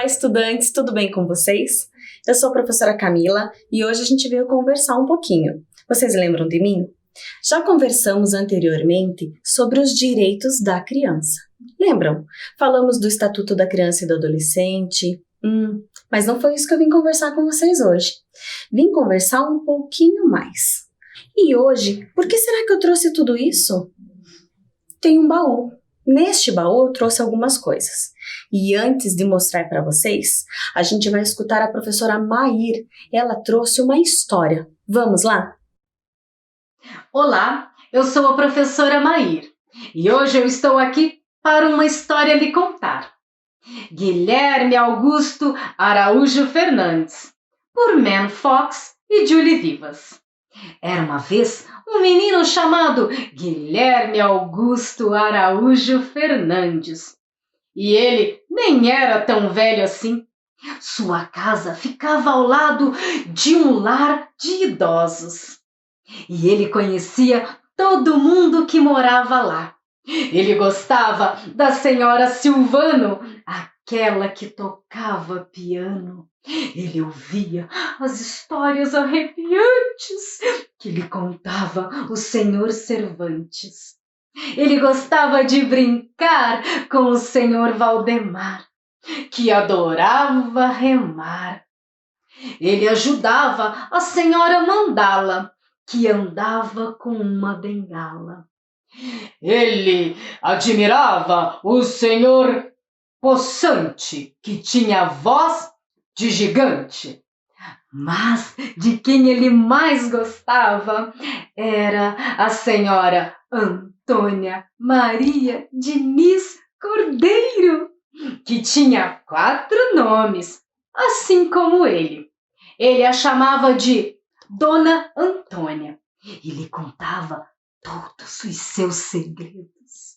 estudantes, tudo bem com vocês? Eu sou a professora Camila e hoje a gente veio conversar um pouquinho. Vocês lembram de mim? Já conversamos anteriormente sobre os direitos da criança. Lembram? Falamos do Estatuto da Criança e do Adolescente. Mas não foi isso que eu vim conversar com vocês hoje. Vim conversar um pouquinho mais. E hoje, por que será que eu trouxe tudo isso? Tem um baú. Neste baú eu trouxe algumas coisas. E antes de mostrar para vocês, a gente vai escutar a professora Mair. Ela trouxe uma história. Vamos lá? Olá, eu sou a professora Mair e hoje eu estou aqui para uma história lhe contar. Guilherme Augusto Araújo Fernandes, por Man Fox e Julie Vivas. Era uma vez um menino chamado Guilherme Augusto Araújo Fernandes. E ele nem era tão velho assim. Sua casa ficava ao lado de um lar de idosos. E ele conhecia todo mundo que morava lá. Ele gostava da senhora Silvano, aquela que tocava piano. Ele ouvia as histórias arrepiantes que lhe contava o senhor Cervantes. Ele gostava de brincar com o senhor Valdemar, que adorava remar. Ele ajudava a senhora Mandala, que andava com uma bengala. Ele admirava o senhor Poçante, que tinha voz de gigante. Mas de quem ele mais gostava era a senhora Antônia Maria Diniz Cordeiro, que tinha 4 nomes, assim como ele. Ele a chamava de Dona Antônia e lhe contava todos os seus segredos.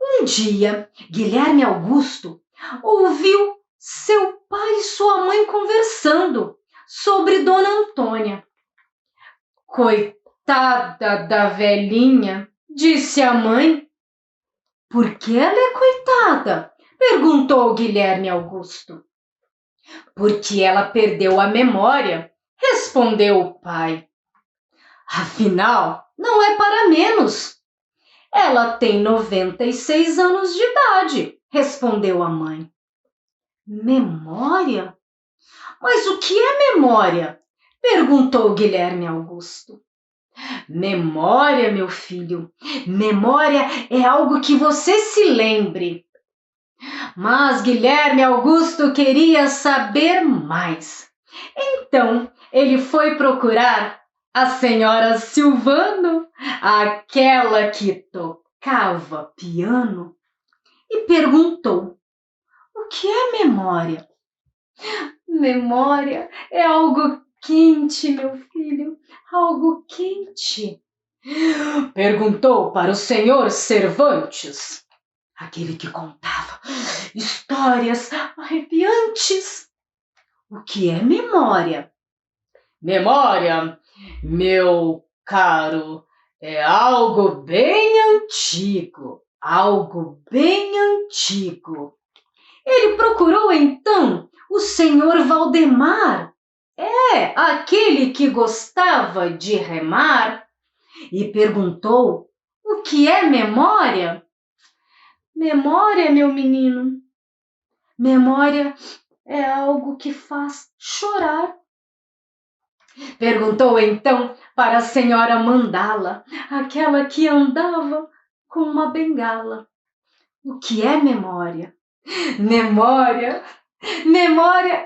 Um dia, Guilherme Augusto ouviu seu pai e sua mãe conversando sobre Dona Antônia. Coitada da velhinha, disse a mãe. Por que ela é coitada? Perguntou Guilherme Augusto. Porque ela perdeu a memória, respondeu o pai. Afinal, não é para menos. Ela tem 96 anos de idade, respondeu a mãe. Memória? Mas o que é memória? Perguntou Guilherme Augusto. Memória, meu filho, memória é algo que você se lembre. Mas Guilherme Augusto queria saber mais. Então, ele foi procurar a senhora Silvano, aquela que tocava piano, e perguntou: o que é memória? Memória é algo quente, meu filho, algo quente. Perguntou para o senhor Cervantes, aquele que contava histórias arrepiantes. O que é memória? Memória, meu caro, é algo bem antigo, algo bem antigo. Ele procurou então o senhor Valdemar, aquele que gostava de remar, e perguntou: o que é memória? Memória, meu menino, memória é algo que faz chorar. Perguntou então para a senhora Mandala, aquela que andava com uma bengala. O que é memória? Memória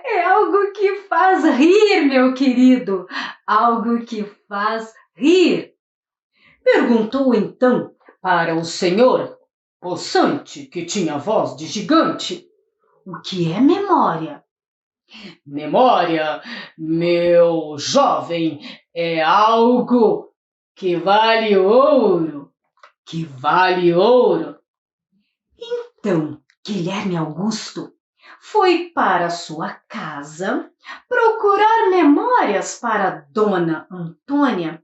é algo que faz rir, meu querido, algo que faz rir. Perguntou então para o senhor Poçante, que tinha voz de gigante, o que é memória? Memória, meu jovem, é algo que vale ouro, que vale ouro. Então, Guilherme Augusto foi para sua casa procurar memórias para Dona Antônia,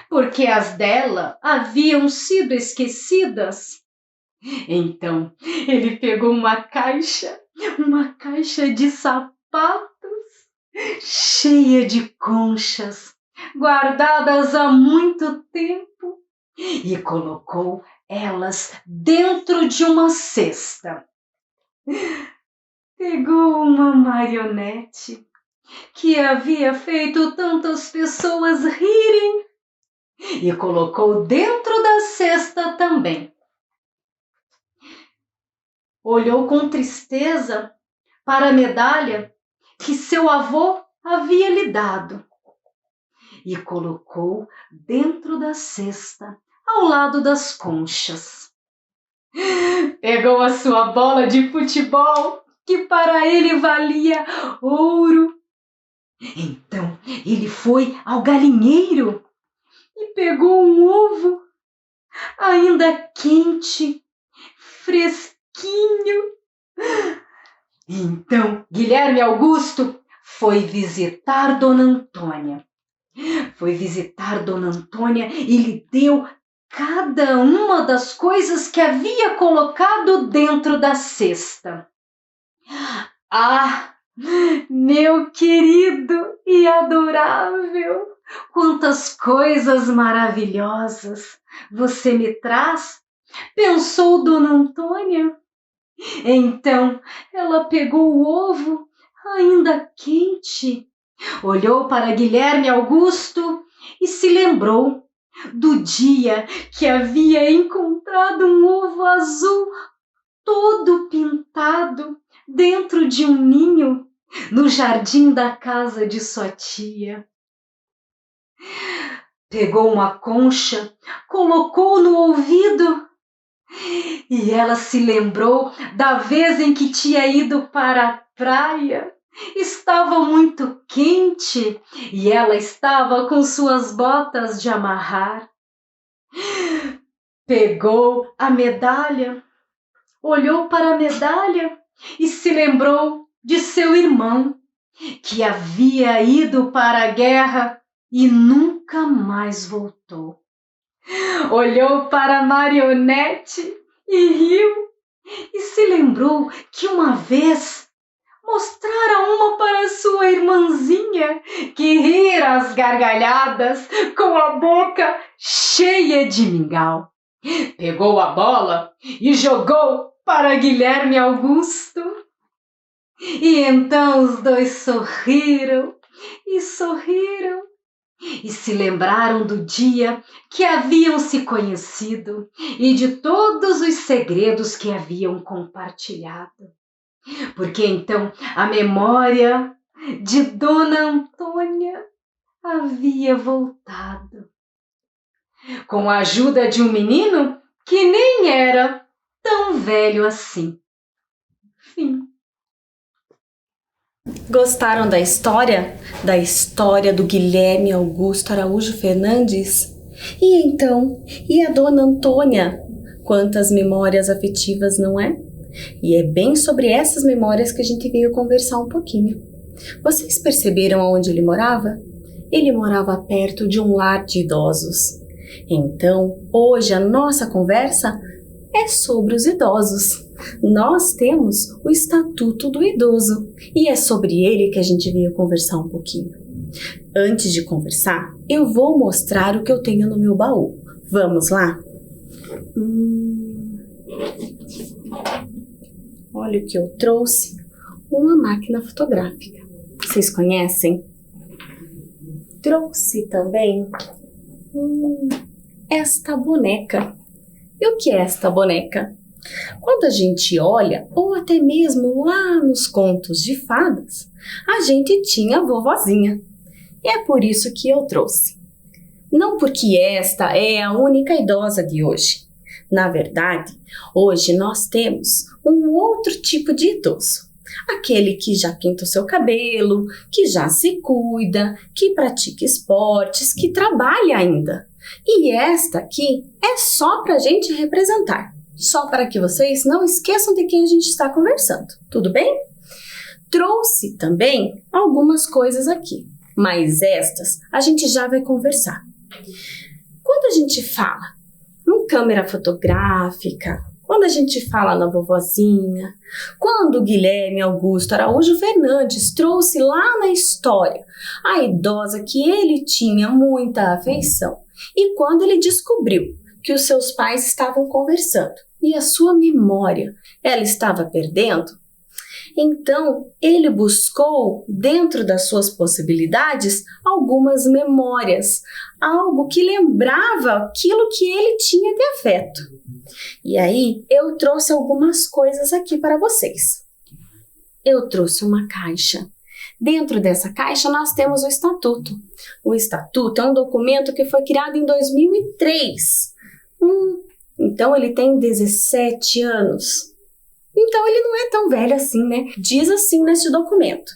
porque as dela haviam sido esquecidas. Então, ele pegou uma caixa uma caixa de sapatos cheia de conchas, guardadas há muito tempo, e colocou elas dentro de uma cesta. Pegou uma marionete que havia feito tantas pessoas rirem e colocou dentro da cesta também. Olhou com tristeza para a medalha que seu avô havia lhe dado e colocou dentro da cesta ao lado das conchas. Pegou a sua bola de futebol, que para ele valia ouro. Então ele foi ao galinheiro e pegou um ovo ainda quente, fresquinho. Então Guilherme Augusto foi visitar Dona Antônia. E lhe deu cada uma das coisas que havia colocado dentro da cesta. Ah, meu querido e adorável, quantas coisas maravilhosas você me traz, pensou Dona Antônia. Então ela pegou o ovo ainda quente, olhou para Guilherme Augusto e se lembrou do dia que havia encontrado um ovo azul todo pintado dentro de um ninho no jardim da casa de sua tia. Pegou uma concha, colocou no ouvido e ela se lembrou da vez em que tinha ido para a praia. Estava muito quente e ela estava com suas botas de amarrar. Pegou a medalha, olhou para a medalha e se lembrou de seu irmão, que havia ido para a guerra e nunca mais voltou. Olhou para a marionete e riu, e se lembrou que uma vez mostrara uma para sua irmãzinha, que ria às gargalhadas com a boca cheia de mingau. Pegou a bola e jogou para Guilherme Augusto. E então os dois sorriram e se lembraram do dia que haviam se conhecido e de todos os segredos que haviam compartilhado. Porque então a memória de Dona Antônia havia voltado. Com a ajuda de um menino que nem era tão velho assim. Fim. Gostaram da história? Da história do Guilherme Augusto Araújo Fernandes? E então, e a Dona Antônia? Quantas memórias afetivas, não é? E é bem sobre essas memórias que a gente veio conversar um pouquinho. Vocês perceberam aonde ele morava? Ele morava perto de um lar de idosos. Então, hoje a nossa conversa é sobre os idosos. Nós temos o Estatuto do Idoso e é sobre ele que a gente veio conversar um pouquinho. Antes de conversar, eu vou mostrar o que eu tenho no meu baú. Vamos lá? Olha o que eu trouxe, uma máquina fotográfica. Vocês conhecem? Trouxe também esta boneca. E o que é esta boneca? Quando a gente olha, ou até mesmo lá nos contos de fadas, a gente tinha a vovozinha. E é por isso que eu trouxe. Não porque esta é a única idosa de hoje. Na verdade, hoje nós temos um outro tipo de idoso. Aquele que já pinta o seu cabelo, que já se cuida, que pratica esportes, que trabalha ainda. E esta aqui é só para a gente representar. Só para que vocês não esqueçam de quem a gente está conversando. Tudo bem? Trouxe também algumas coisas aqui, mas estas a gente já vai conversar. Quando a gente fala em câmera fotográfica, quando a gente fala na vovozinha, quando o Guilherme Augusto Araújo Fernandes trouxe lá na história a idosa que ele tinha muita afeição, e quando ele descobriu que os seus pais estavam conversando e a sua memória ela estava perdendo, então ele buscou, dentro das suas possibilidades, algumas memórias, algo que lembrava aquilo que ele tinha de afeto. E aí eu trouxe algumas coisas aqui para vocês. Eu trouxe uma caixa. Dentro dessa caixa nós temos o Estatuto. O Estatuto é um documento que foi criado em 2003. Então ele tem 17 anos. Então ele não é tão velho assim, né? Diz assim neste documento,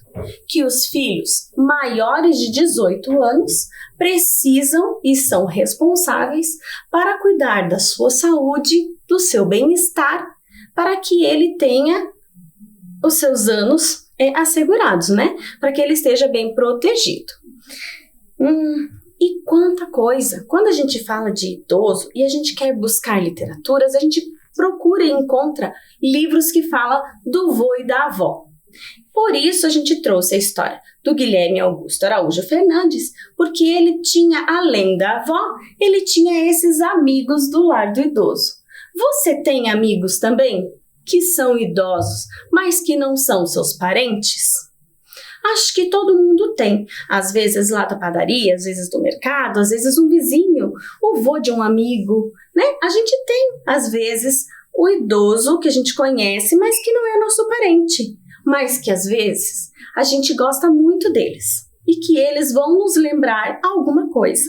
que os filhos maiores de 18 anos precisam e são responsáveis para cuidar da sua saúde, do seu bem-estar, para que ele tenha os seus anos assegurados, né? Para que ele esteja bem protegido. E quanta coisa! Quando a gente fala de idoso e a gente quer buscar literaturas, a gente procura e encontra livros que falam do vô e da avó. Por isso a gente trouxe a história do Guilherme Augusto Araújo Fernandes, porque ele tinha, além da avó, ele tinha esses amigos do lar do idoso. Você tem amigos também que são idosos, mas que não são seus parentes? Acho que todo mundo tem. Às vezes lá da padaria, às vezes do mercado, às vezes um vizinho, o vô de um amigo, né? A gente tem, às vezes, o idoso que a gente conhece, mas que não é nosso parente. Mas que, às vezes, a gente gosta muito deles. E que eles vão nos lembrar alguma coisa.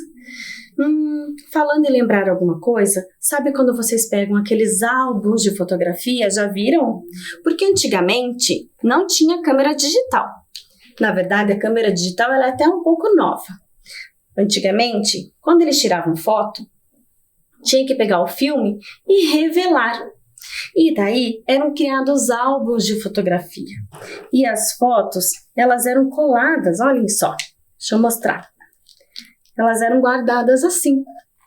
Falando em lembrar alguma coisa, sabe quando vocês pegam aqueles álbuns de fotografia, já viram? Porque antigamente não tinha câmera digital. Na verdade, a câmera digital ela é até um pouco nova. Antigamente, quando eles tiravam foto, tinha que pegar o filme e revelar. E daí eram criados álbuns de fotografia. E as fotos, elas eram coladas, olhem só, deixa eu mostrar. Elas eram guardadas assim,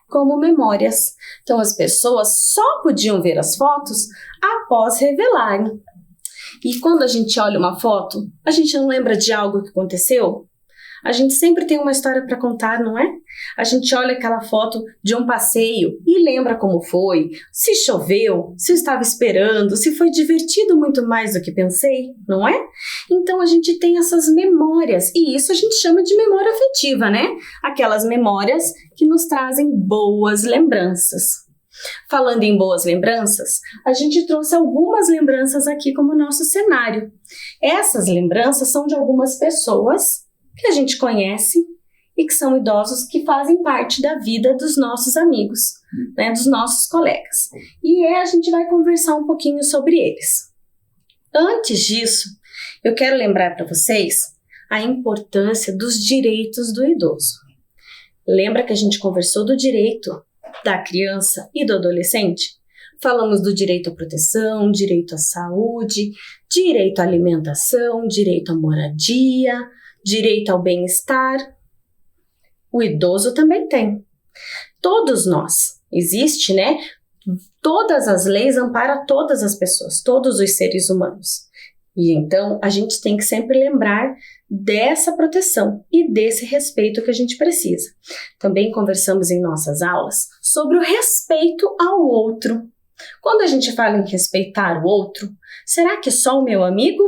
como memórias. Então as pessoas só podiam ver as fotos após revelarem. E quando a gente olha uma foto, a gente não lembra de algo que aconteceu? A gente sempre tem uma história para contar, não é? A gente olha aquela foto de um passeio e lembra como foi, se choveu, se eu estava esperando, se foi divertido muito mais do que pensei, não é? Então a gente tem essas memórias e isso a gente chama de memória afetiva, né? Aquelas memórias que nos trazem boas lembranças. Falando em boas lembranças, a gente trouxe algumas lembranças aqui como nosso cenário. Essas lembranças são de algumas pessoas que a gente conhece e que são idosos que fazem parte da vida dos nossos amigos, né, dos nossos colegas. E a gente vai conversar um pouquinho sobre eles. Antes disso, eu quero lembrar para vocês a importância dos direitos do idoso. Lembra que a gente conversou do direito da criança e do adolescente? Falamos do direito à proteção, direito à saúde, direito à alimentação, direito à moradia, direito ao bem-estar. O idoso também tem. Todos nós. Existe, né? Todas as leis amparam todas as pessoas, todos os seres humanos. E então a gente tem que sempre lembrar dessa proteção e desse respeito que a gente precisa. Também conversamos em nossas aulas sobre o respeito ao outro. Quando a gente fala em respeitar o outro, será que só o meu amigo?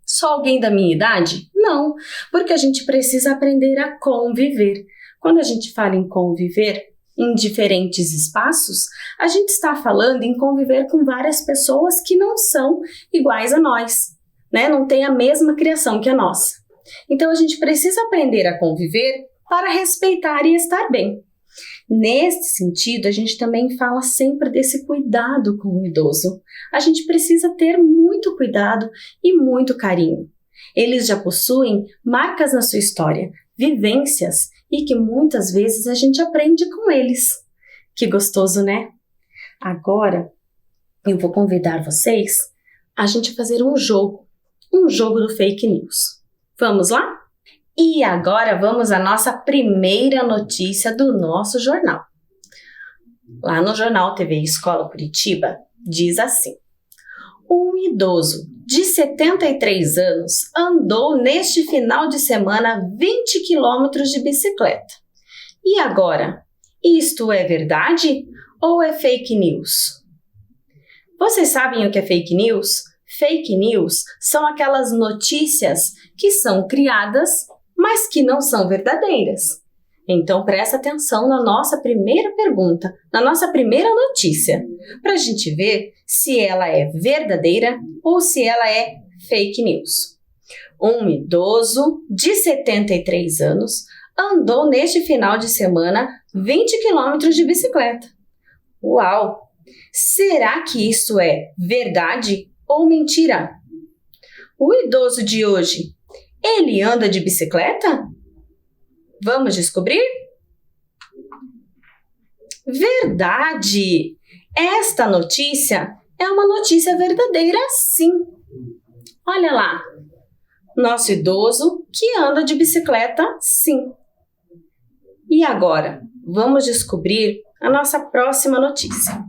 Só alguém da minha idade? Não, porque a gente precisa aprender a conviver. Quando a gente fala em conviver em diferentes espaços, a gente está falando em conviver com várias pessoas que não são iguais a nós, né? Não tem a mesma criação que a nossa. Então a gente precisa aprender a conviver para respeitar e estar bem. Nesse sentido, a gente também fala sempre desse cuidado com o idoso. A gente precisa ter muito cuidado e muito carinho. Eles já possuem marcas na sua história, vivências, e que muitas vezes a gente aprende com eles. Que gostoso, né? Agora, eu vou convidar vocês a gente fazer um jogo do fake news. Vamos lá? E agora vamos à nossa primeira notícia do nosso jornal. Lá no jornal TV Escola Curitiba, Diz assim: um idoso de 73 anos andou neste final de semana 20 quilômetros de bicicleta. E agora, isto é verdade ou é fake news? Vocês sabem o que é fake news? Fake news são aquelas notícias que são criadas, mas que não são verdadeiras. Então, presta atenção na nossa primeira pergunta, na nossa primeira notícia, para a gente ver se ela é verdadeira ou se ela é fake news. Um idoso de 73 anos andou neste final de semana 20 quilômetros de bicicleta. Uau! Será que isso é verdade ou mentira? O idoso de hoje, ele anda de bicicleta? Vamos descobrir? Verdade! Esta notícia é uma notícia verdadeira, sim. Olha lá, nosso idoso que anda de bicicleta, sim. E agora, vamos descobrir a nossa próxima notícia.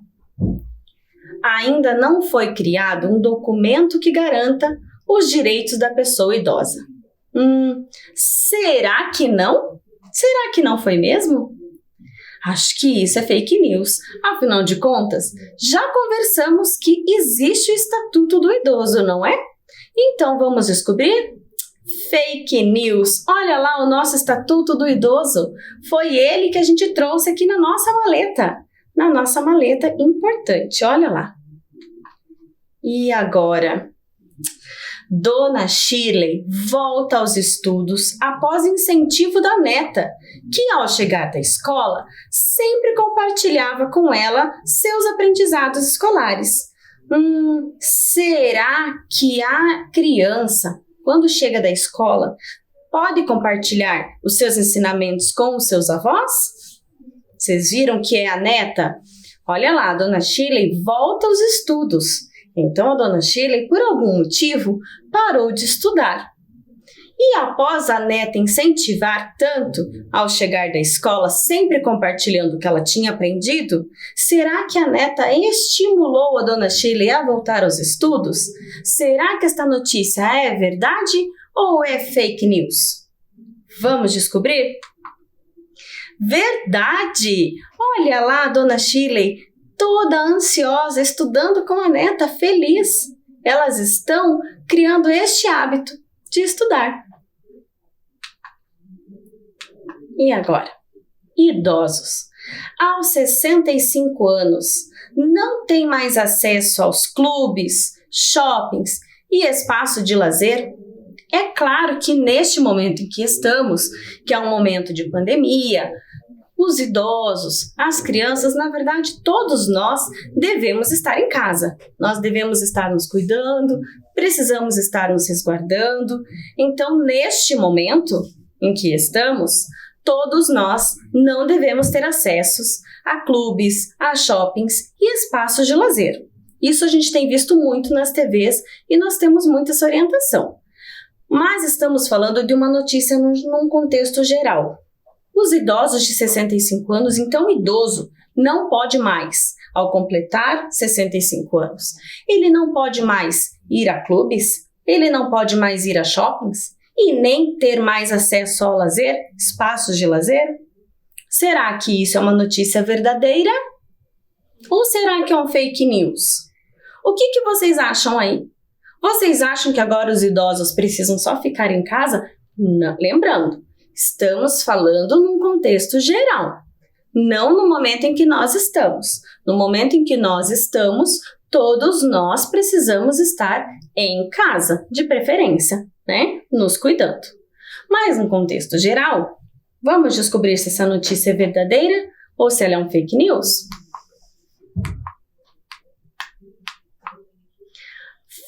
Ainda não foi criado um documento que garanta os direitos da pessoa idosa. Será que não? Será que não foi mesmo? Acho que isso é fake news. Afinal de contas, já conversamos que existe o Estatuto do Idoso, não é? Então vamos descobrir? Fake news. Olha lá o nosso Estatuto do Idoso. Foi ele que a gente trouxe aqui na nossa maleta. Na nossa maleta importante, olha lá. E agora? Dona Shirley volta aos estudos após incentivo da neta, que ao chegar da escola sempre compartilhava com ela seus aprendizados escolares. Será que a criança, quando chega da escola, pode compartilhar os seus ensinamentos com os seus avós? Vocês viram que é a neta? Olha lá, a Dona Shirley volta aos estudos. Então, a Dona Shirley, por algum motivo, parou de estudar. E após a neta incentivar tanto ao chegar da escola, sempre compartilhando o que ela tinha aprendido, será que a neta estimulou a Dona Shirley a voltar aos estudos? Será que esta notícia é verdade ou é fake news? Vamos descobrir? Verdade! Olha lá a Dona Shirley, toda ansiosa, estudando com a neta, feliz. Elas estão criando este hábito de estudar. E agora? Idosos. Aos 65 anos, não têm mais acesso aos clubes, shoppings e espaço de lazer? É claro que neste momento em que estamos, que é um momento de pandemia, os idosos, as crianças, na verdade, todos nós devemos estar em casa. Nós devemos estar nos cuidando, precisamos estar nos resguardando. Então, neste momento em que estamos, todos nós não devemos ter acessos a clubes, a shoppings e espaços de lazer. Isso a gente tem visto muito nas TVs e nós temos muita essa orientação. Mas estamos falando de uma notícia num contexto geral. Os idosos de 65 anos, então idoso, não pode mais, ao completar 65 anos, ele não pode mais ir a clubes, ele não pode mais ir a shoppings e nem ter mais acesso ao lazer, espaços de lazer? Será que isso é uma notícia verdadeira? Ou será que é um fake news? O que vocês acham aí? Vocês acham que agora os idosos precisam só ficar em casa? Não, lembrando, estamos falando num contexto geral, não no momento em que nós estamos. No momento em que nós estamos, todos nós precisamos estar em casa, de preferência, né? Nos cuidando. Mas no contexto geral, vamos descobrir se essa notícia é verdadeira ou se ela é um fake news?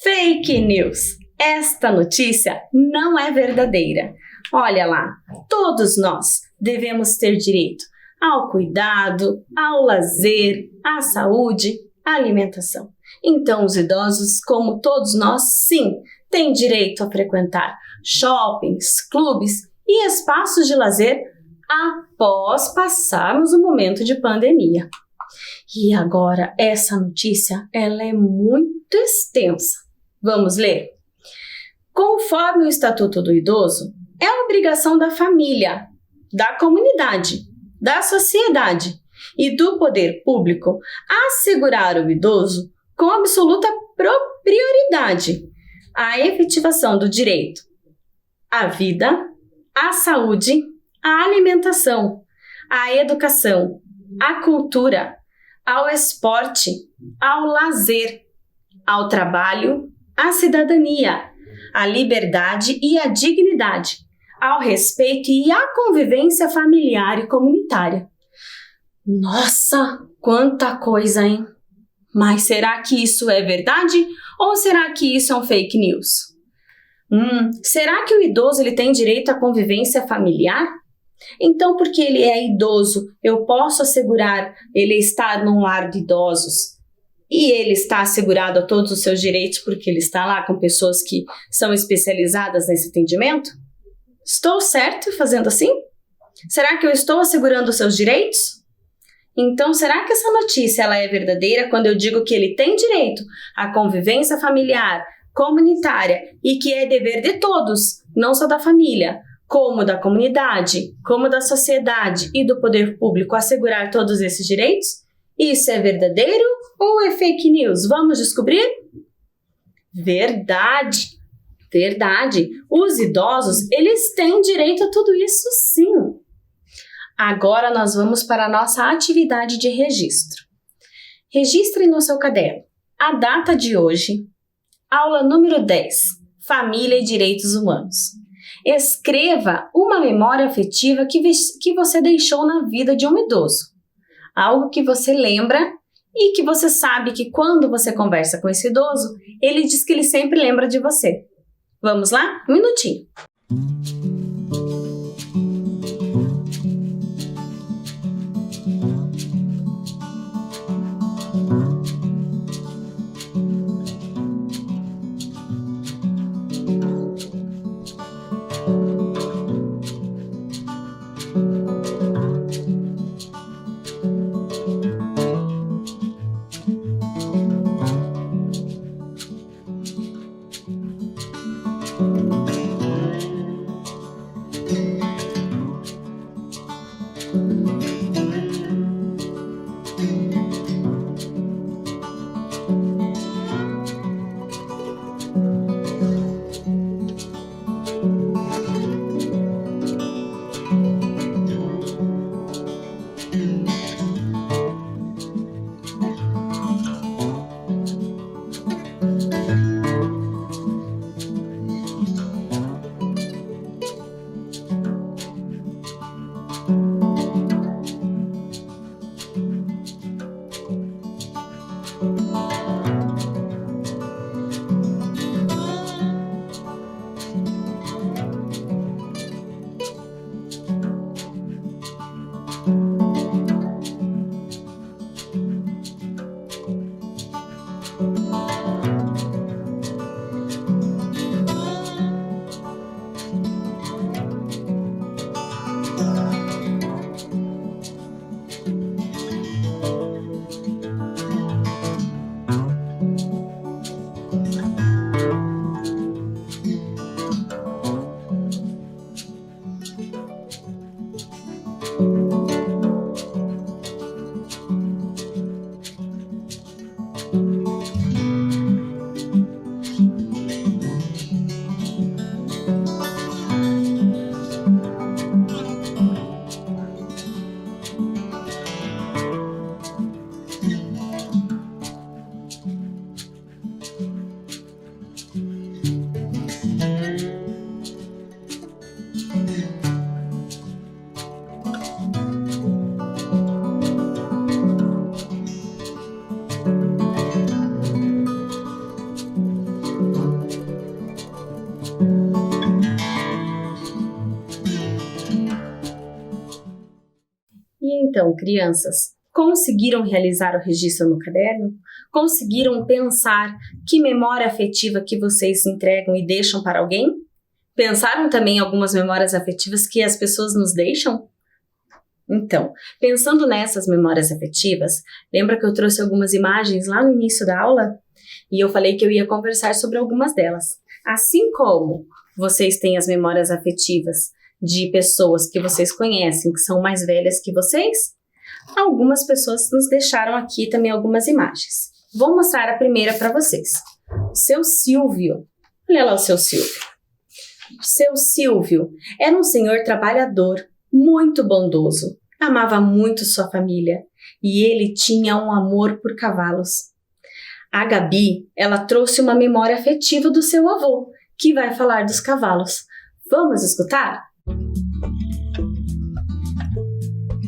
Fake news! Esta notícia não é verdadeira. Olha lá, todos nós devemos ter direito ao cuidado, ao lazer, à saúde, à alimentação. Então, os idosos, como todos nós, sim, têm direito a frequentar shoppings, clubes e espaços de lazer após passarmos o momento de pandemia. E agora, essa notícia, ela é muito extensa. Vamos ler? Conforme o Estatuto do Idoso, é obrigação da família, da comunidade, da sociedade e do poder público assegurar ao idoso com absoluta prioridade a efetivação do direito à vida, à saúde, à alimentação, à educação, à cultura, ao esporte, ao lazer, ao trabalho, à cidadania, à liberdade e à dignidade, ao respeito e à convivência familiar e comunitária. Nossa, quanta coisa, hein? Mas será que isso é verdade ou será que isso é um fake news? Será que o idoso ele tem direito à convivência familiar? Então, porque ele é idoso, eu posso assegurar ele estar num lar de idosos e ele está assegurado a todos os seus direitos porque ele está lá com pessoas que são especializadas nesse atendimento? Estou certo fazendo assim? Será que eu estou assegurando os seus direitos? Então, será que essa notícia ela é verdadeira quando eu digo que ele tem direito à convivência familiar, comunitária e que é dever de todos, não só da família, como da comunidade, como da sociedade e do poder público assegurar todos esses direitos? Isso é verdadeiro ou é fake news? Vamos descobrir? Verdade! Verdade! Os idosos, eles têm direito a tudo isso sim! Agora nós vamos para a nossa atividade de registro. Registre no seu caderno a data de hoje, aula número 10, Família e Direitos Humanos. Escreva uma memória afetiva que você deixou na vida de um idoso. Algo que você lembra e que você sabe que quando você conversa com esse idoso, ele diz que ele sempre lembra de você. Vamos lá? Um minutinho. E então, crianças, conseguiram realizar o registro no caderno? Conseguiram pensar que memória afetiva que vocês entregam e deixam para alguém? Pensaram também em algumas memórias afetivas que as pessoas nos deixam? Então, pensando nessas memórias afetivas, lembra que eu trouxe algumas imagens lá no início da aula? E eu falei que eu ia conversar sobre algumas delas. Assim como vocês têm as memórias afetivas de pessoas que vocês conhecem, que são mais velhas que vocês, algumas pessoas nos deixaram aqui também algumas imagens. Vou mostrar a primeira para vocês. Seu Silvio. Olha lá o seu Silvio. Seu Silvio era um senhor trabalhador, muito bondoso, amava muito sua família e ele tinha um amor por cavalos. A Gabi, ela trouxe uma memória afetiva do seu avô, que vai falar dos cavalos. Vamos escutar?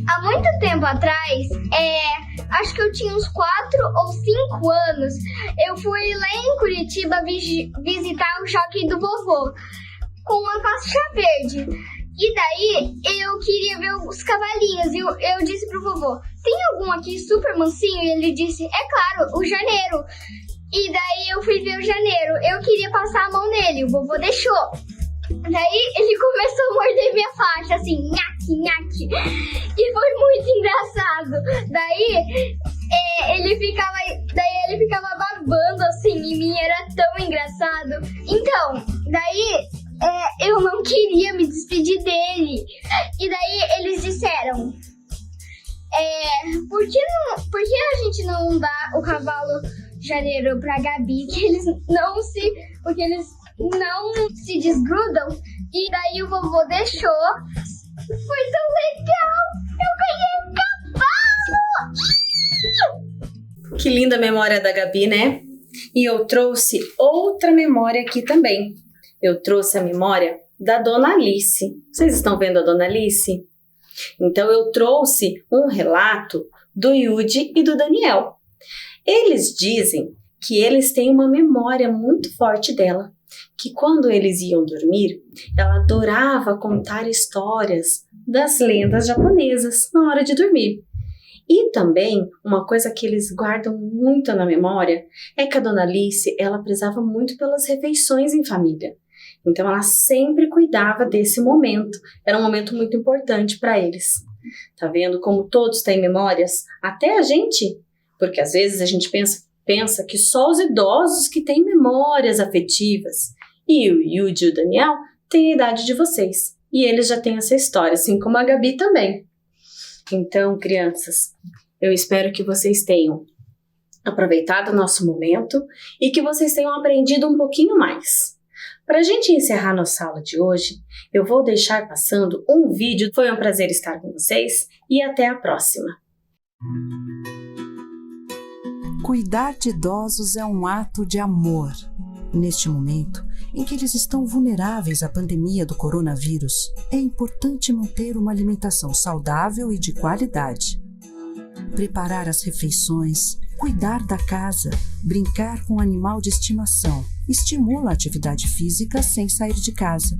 Há muito tempo atrás, acho que eu tinha uns 4 ou 5 anos, eu fui lá em Curitiba visitar o shopping do vovô com uma faixa verde. E daí eu queria ver os cavalinhos e eu disse pro vovô, tem algum aqui super mansinho? E ele disse, é claro, o Janeiro. E daí eu fui ver o Janeiro, eu queria passar a mão nele, o vovô deixou. Daí ele começou a morder minha faixa, assim, nhaque, nhaque. E foi muito engraçado. Daí ele ficava babando assim em mim, era tão engraçado. Então, daí eu não queria me despedir dele. E daí eles disseram, por que a gente não dá o cavalo Janeiro pra Gabi, porque eles não se desgrudam? E daí o vovô deixou. Foi tão legal! Eu ganhei um cavalo! Que linda memória da Gabi, né? E eu trouxe outra memória aqui também. Eu trouxe a memória da Dona Alice. Vocês estão vendo a Dona Alice? Então eu trouxe um relato do Yudi e do Daniel. Eles dizem que eles têm uma memória muito forte dela, que quando eles iam dormir, ela adorava contar histórias das lendas japonesas na hora de dormir. E também, uma coisa que eles guardam muito na memória é que a Dona Alice, ela prezava muito pelas refeições em família. Então, ela sempre cuidava desse momento. Era um momento muito importante para eles. Tá vendo como todos têm memórias? Até a gente, porque às vezes a gente pensa que só os idosos que têm memórias afetivas. E o Yudi e o Daniel têm a idade de vocês. E eles já têm essa história, assim como a Gabi também. Então, crianças, eu espero que vocês tenham aproveitado o nosso momento e que vocês tenham aprendido um pouquinho mais. Para a gente encerrar nossa aula de hoje, eu vou deixar passando um vídeo. Foi um prazer estar com vocês e até a próxima. Cuidar de idosos é um ato de amor. Neste momento em que eles estão vulneráveis à pandemia do coronavírus, é importante manter uma alimentação saudável e de qualidade. Preparar as refeições, cuidar da casa, brincar com o animal de estimação, estimula a atividade física sem sair de casa.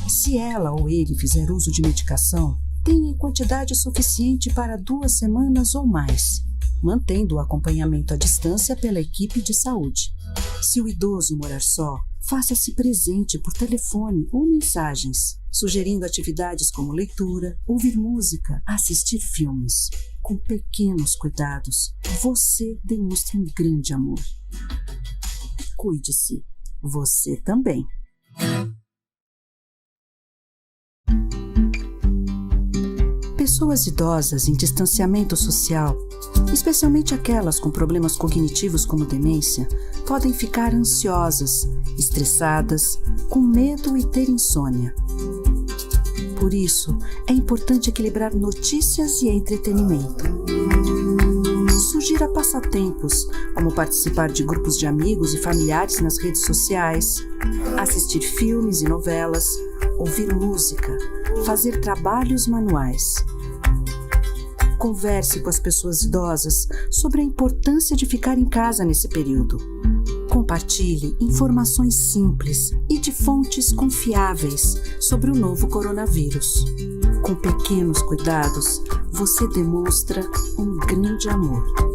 Se ela ou ele fizer uso de medicação, tenha em quantidade suficiente para 2 semanas ou mais, mantendo o acompanhamento à distância pela equipe de saúde. Se o idoso morar só, faça-se presente por telefone ou mensagens, sugerindo atividades como leitura, ouvir música, assistir filmes. Com pequenos cuidados, você demonstra um grande amor. Cuide-se, você também. Pessoas idosas em distanciamento social, especialmente aquelas com problemas cognitivos como demência, podem ficar ansiosas, estressadas, com medo e ter insônia. Por isso, é importante equilibrar notícias e entretenimento. Sugira passatempos, como participar de grupos de amigos e familiares nas redes sociais, assistir filmes e novelas, ouvir música, fazer trabalhos manuais. Converse com as pessoas idosas sobre a importância de ficar em casa nesse período. Compartilhe informações simples e de fontes confiáveis sobre o novo coronavírus. Com pequenos cuidados, você demonstra um grande amor.